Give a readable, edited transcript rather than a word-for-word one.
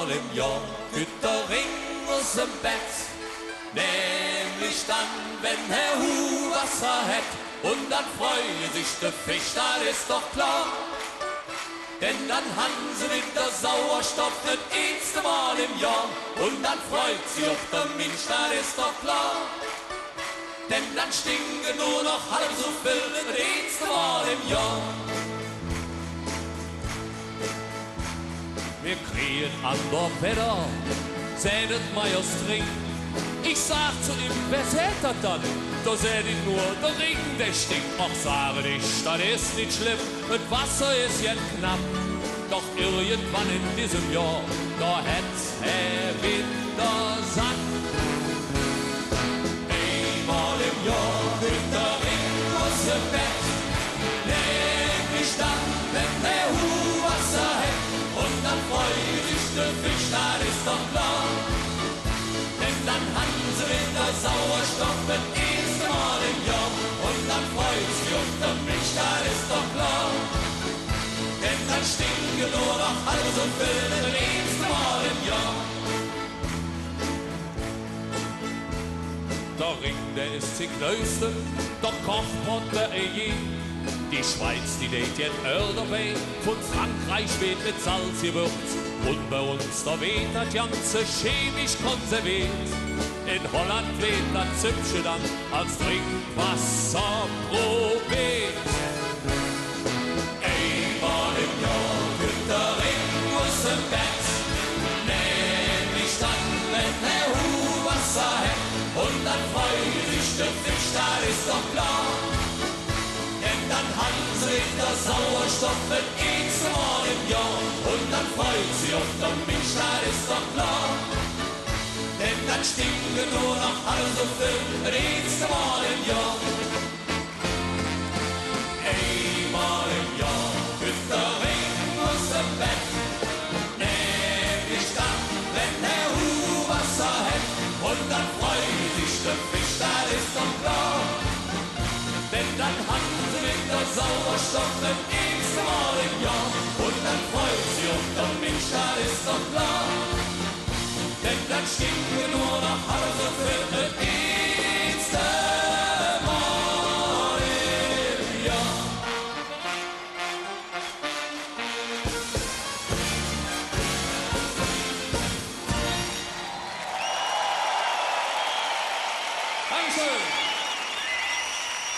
einmal im Jahr geht der Ring aus dem Bett. Nämlich dann, wenn Herr Hu Wasser hat. Und dann freut sich der Fisch, das ist doch klar. Denn dann haben sie wieder Sauerstoff das erste Mal im Jahr. Und dann freut sich auch der Mensch, das ist doch klar. Denn dann stinken nur noch halb so viel das erste Mal im Jahr. Wir kriegen ander Wetter, sedet Meiers trinken. Ich sag zu ihm, wer seht das dann? Da seht ich nur, der Regen, der stinkt. Ach, sage ich, das ist nicht schlimm, das Wasser ist jetzt knapp. Doch irgendwann in diesem Jahr, da hätt's er wieder satt. Einmal im Jahr wird der Regen aus dem Bett. Nämlich dann, wenn der Hu Wasser hat. Und dann freut sich der Fisch, das ist doch klar. Denn dann haben sie wieder Sauerstoff das erste Mal im Jahr. Und dann freut sich auf der Milch, das ist doch klar. Denn dann stinken nur noch halb so viel das erste Mal im Jahr. Der Ring, der ist die größte, der Kochpot der EJ. Die Schweiz, die lädt jetzt Öl dabei, von Frankreich wird mit Salz gewürzt. Und bei uns, da wird das Ganze chemisch konserviert. In Holland wird das Züpfchen dann als Trinkwasser probiert. Einmal im Jahr wird der Ring aus dem Bett. Nämlich dann, wenn der Hu Wasser hat. Und dann freut sich der Fisch, das ist doch klar. Denn dann haben sie wieder Sauerstoff das erste Mal im Jahr. Und dann freut sie auf der Milch, das ist doch klar. Denn dann stinken nur noch halb so viel das erste Mal im Jahr. Einmal im Jahr wird der Ring aus dem Bett. Nämlich dann, wenn der Hu Wasser hat. Und dann freut sich der Fisch, das ist doch klar. Denn dann haben sie wieder Sauerstoff das erste Mal im Jahr. Und dann